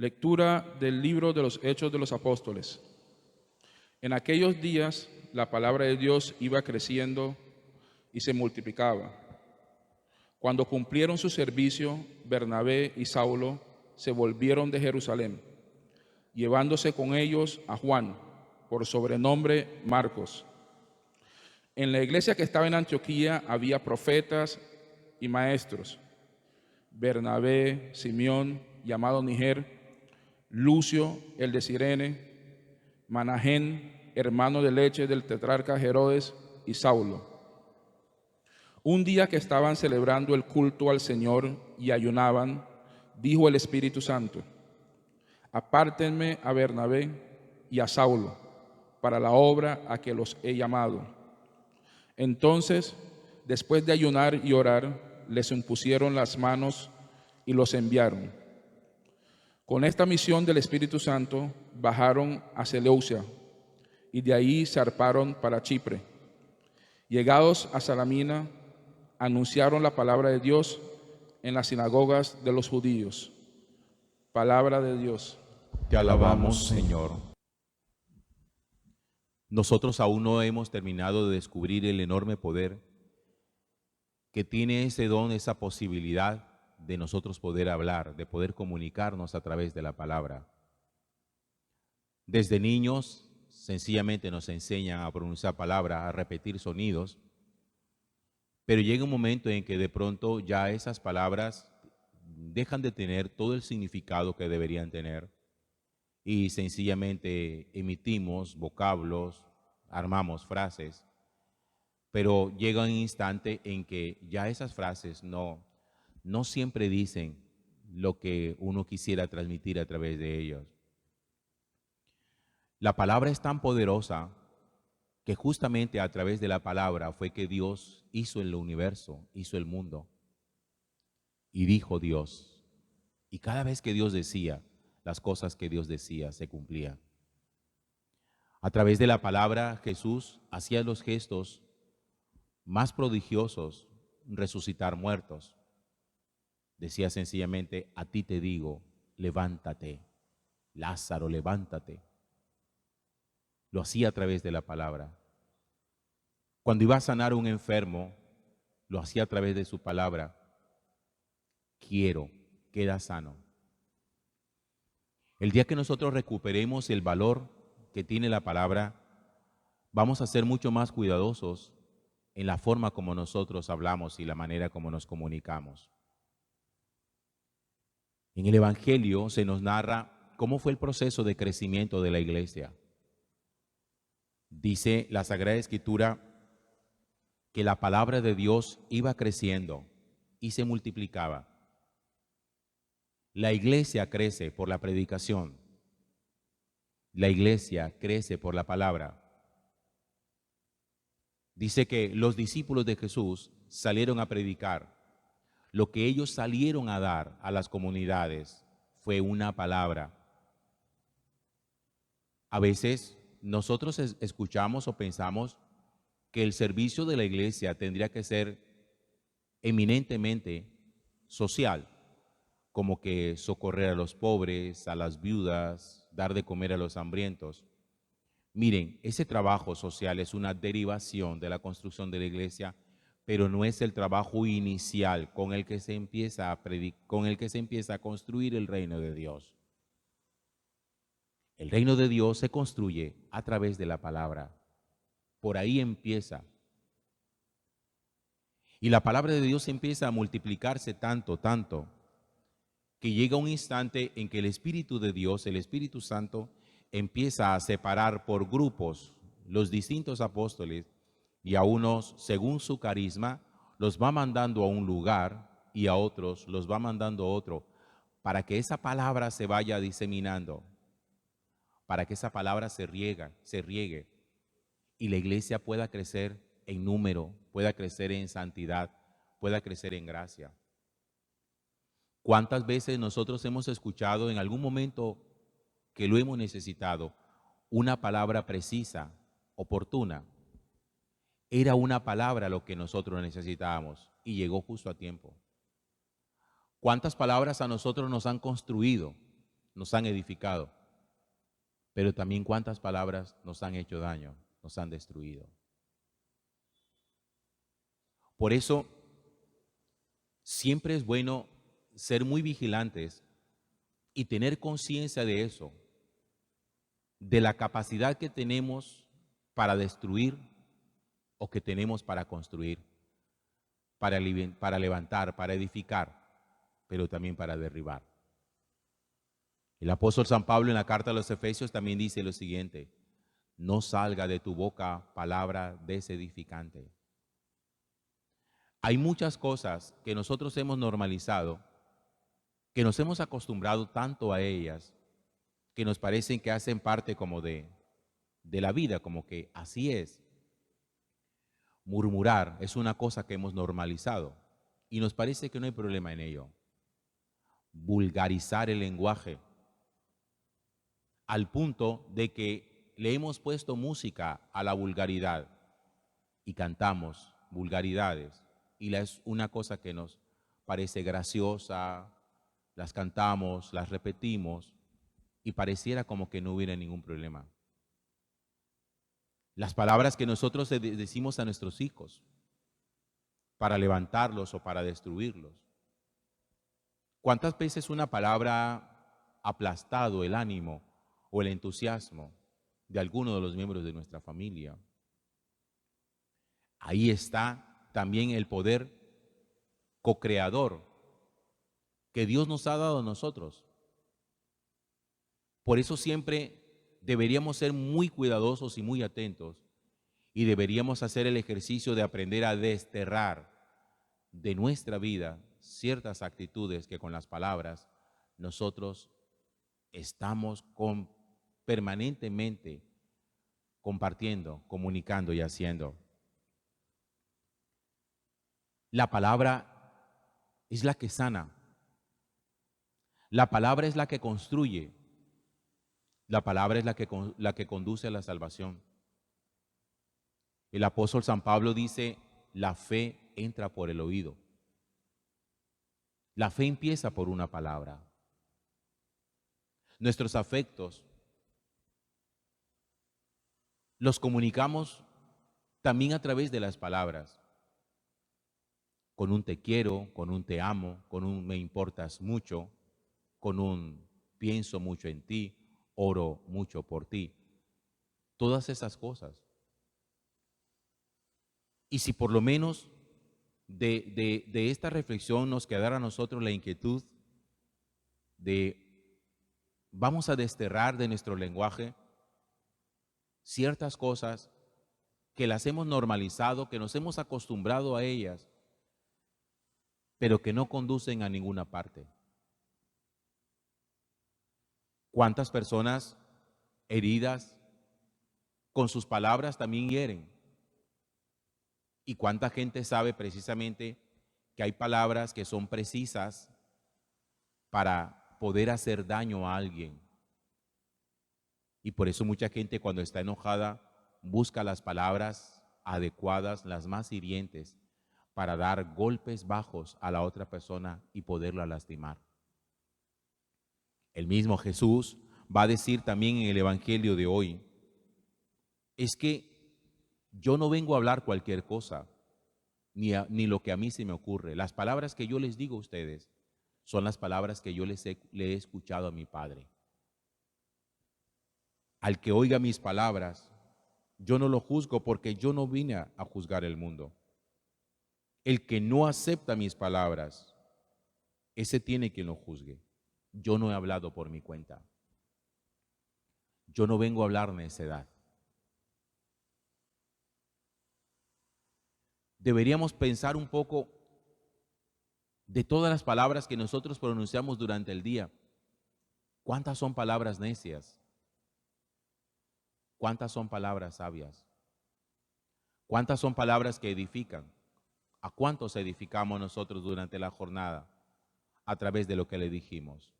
Lectura del libro de los Hechos de los Apóstoles. En aquellos días la palabra de Dios iba creciendo y se multiplicaba. Cuando cumplieron su servicio, Bernabé y Saulo se volvieron de Jerusalén, llevándose con ellos a Juan, por sobrenombre Marcos. En la iglesia que estaba en Antioquía había profetas y maestros: Bernabé, Simeón, llamado Niger, Lucio, el de Cirene, Manahén, hermano de leche del tetrarca Herodes, y Saulo. Un día que estaban celebrando el culto al Señor y ayunaban, dijo el Espíritu Santo: apártenme a Bernabé y a Saulo para la obra a que los he llamado. Entonces, después de ayunar y orar, les impusieron las manos y los enviaron. Con esta misión del Espíritu Santo bajaron a Seleucia y de ahí zarparon para Chipre. Llegados a Salamina, anunciaron la palabra de Dios en las sinagogas de los judíos. Palabra de Dios. Te alabamos, Señor. Nosotros aún no hemos terminado de descubrir el enorme poder que tiene ese don, esa posibilidad de nosotros poder hablar, de poder comunicarnos a través de la palabra. Desde niños, sencillamente nos enseñan a pronunciar palabras, a repetir sonidos, pero llega un momento en que de pronto ya esas palabras dejan de tener todo el significado que deberían tener y sencillamente emitimos vocablos, armamos frases, pero llega un instante en que ya esas frases no siempre dicen lo que uno quisiera transmitir a través de ellos. La palabra es tan poderosa que justamente a través de la palabra fue que Dios hizo el universo, hizo el mundo. Y dijo Dios. Y cada vez que Dios decía, las cosas que Dios decía se cumplían. A través de la palabra Jesús hacía los gestos más prodigiosos, resucitar muertos. Decía sencillamente: a ti te digo, levántate. Lázaro, levántate. Lo hacía a través de la palabra. Cuando iba a sanar a un enfermo, lo hacía a través de su palabra. Quiero, queda sano. El día que nosotros recuperemos el valor que tiene la palabra, vamos a ser mucho más cuidadosos en la forma como nosotros hablamos y la manera como nos comunicamos. En el Evangelio se nos narra cómo fue el proceso de crecimiento de la iglesia. Dice la Sagrada Escritura que la palabra de Dios iba creciendo y se multiplicaba. La iglesia crece por la predicación. La iglesia crece por la palabra. Dice que los discípulos de Jesús salieron a predicar. Lo que ellos salieron a dar a las comunidades fue una palabra. A veces nosotros escuchamos o pensamos que el servicio de la iglesia tendría que ser eminentemente social, como que socorrer a los pobres, a las viudas, dar de comer a los hambrientos. Miren, ese trabajo social es una derivación de la construcción de la iglesia, pero no es el trabajo inicial con el que se empieza a construir el reino de Dios. El reino de Dios se construye a través de la palabra. Por ahí empieza. Y la palabra de Dios empieza a multiplicarse tanto, que llega un instante en que el Espíritu de Dios, el Espíritu Santo, empieza a separar por grupos los distintos apóstoles, y a unos, según su carisma, los va mandando a un lugar y a otros los va mandando a otro, para que esa palabra se vaya diseminando, para que esa palabra se riegue y la iglesia pueda crecer en número, pueda crecer en santidad, pueda crecer en gracia. ¿Cuántas veces nosotros hemos escuchado en algún momento que lo hemos necesitado una palabra precisa, oportuna? Era una palabra lo que nosotros necesitábamos y llegó justo a tiempo. ¿Cuántas palabras a nosotros nos han construido, nos han edificado, pero también cuántas palabras nos han hecho daño, nos han destruido. Por eso, siempre es bueno ser muy vigilantes y tener conciencia de eso, de la capacidad que tenemos para destruir o que tenemos para construir, para levantar, para edificar, pero también para derribar. El apóstol San Pablo en la carta a los Efesios también dice lo siguiente: no salga de tu boca palabra desedificante. Hay muchas cosas que nosotros hemos normalizado, que nos hemos acostumbrado tanto a ellas, que nos parecen que hacen parte como de la vida, como que así es. Murmurar es una cosa que hemos normalizado y nos parece que no hay problema en ello. Vulgarizar el lenguaje al punto de que le hemos puesto música a la vulgaridad y cantamos vulgaridades y es una cosa que nos parece graciosa, las cantamos, las repetimos y pareciera como que no hubiera ningún problema. Las palabras que nosotros decimos a nuestros hijos para levantarlos o para destruirlos. ¿Cuántas veces una palabra ha aplastado el ánimo o el entusiasmo de alguno de los miembros de nuestra familia? Ahí está también el poder co-creador que Dios nos ha dado a nosotros. Por eso siempre deberíamos ser muy cuidadosos y muy atentos y deberíamos hacer el ejercicio de aprender a desterrar de nuestra vida ciertas actitudes que con las palabras nosotros estamos permanentemente compartiendo, comunicando y haciendo. La palabra es la que sana. La palabra es la que construye. La palabra es la que conduce a la salvación. El apóstol San Pablo dice, la fe entra por el oído. La fe empieza por una palabra. Nuestros afectos los comunicamos también a través de las palabras. Con un te quiero, con un te amo, con un me importas mucho, con un pienso mucho en ti, oro mucho por ti. Todas esas cosas. Y si por lo menos de esta reflexión nos quedara a nosotros la inquietud de vamos a desterrar de nuestro lenguaje ciertas cosas que las hemos normalizado, que nos hemos acostumbrado a ellas, pero que no conducen a ninguna parte. ¿Cuántas personas heridas con sus palabras también hieren? ¿Y cuánta gente sabe precisamente que hay palabras que son precisas para poder hacer daño a alguien? Y por eso mucha gente cuando está enojada busca las palabras adecuadas, las más hirientes, para dar golpes bajos a la otra persona y poderla lastimar. El mismo Jesús va a decir también en el Evangelio de hoy, es que yo no vengo a hablar cualquier cosa, ni lo que a mí se me ocurre. Las palabras que yo les digo a ustedes son las palabras que yo le he escuchado a mi Padre. Al que oiga mis palabras, yo no lo juzgo porque yo no vine a juzgar el mundo. El que no acepta mis palabras, ese tiene quien lo juzgue. Yo no he hablado por mi cuenta. Yo no vengo a hablar necedad. Deberíamos pensar un poco de todas las palabras que nosotros pronunciamos durante el día. ¿Cuántas son palabras necias? ¿Cuántas son palabras sabias? ¿Cuántas son palabras que edifican? ¿A cuántos edificamos nosotros durante la jornada a través de lo que le dijimos?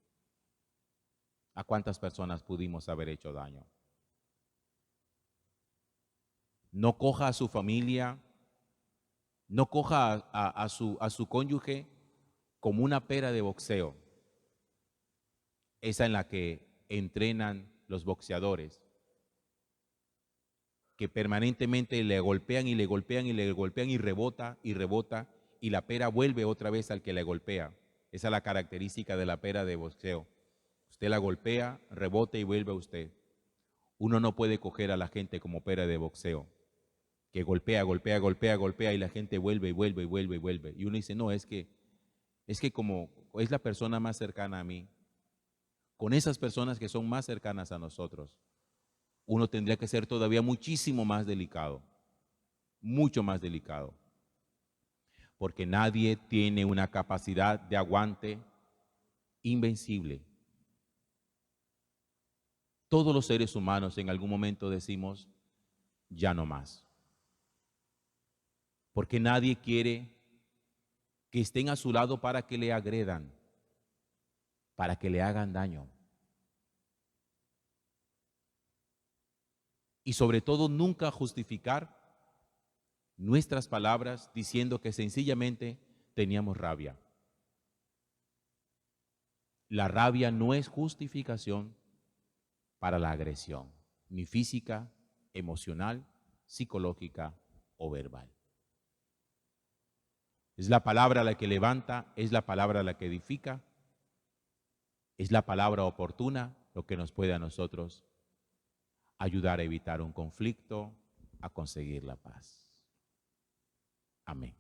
¿A cuántas personas pudimos haber hecho daño? No coja a su familia, no coja a su cónyuge como una pera de boxeo. esa en la que entrenan los boxeadores, que permanentemente le golpean y le golpean y le golpean y rebota y la pera vuelve otra vez al que le golpea. Esa es la característica de la pera de boxeo. Usted la golpea, rebota y vuelve a usted. Uno no puede coger a la gente como pera de boxeo, que golpea, golpea, golpea, golpea y la gente vuelve y vuelve y vuelve y vuelve. Y uno dice, no, es que como es la persona más cercana a mí, con esas personas que son más cercanas a nosotros, uno tendría que ser todavía muchísimo más delicado, mucho más delicado, porque nadie tiene una capacidad de aguante invencible. Todos los seres humanos en algún momento decimos, ya no más. Porque nadie quiere que estén a su lado para que le agredan, para que le hagan daño. Y sobre todo nunca justificar nuestras palabras diciendo que sencillamente teníamos rabia. La rabia no es justificación para la agresión, ni física, emocional, psicológica o verbal. Es la palabra la que levanta, es la palabra la que edifica, es la palabra oportuna lo que nos puede a nosotros ayudar a evitar un conflicto, a conseguir la paz. Amén.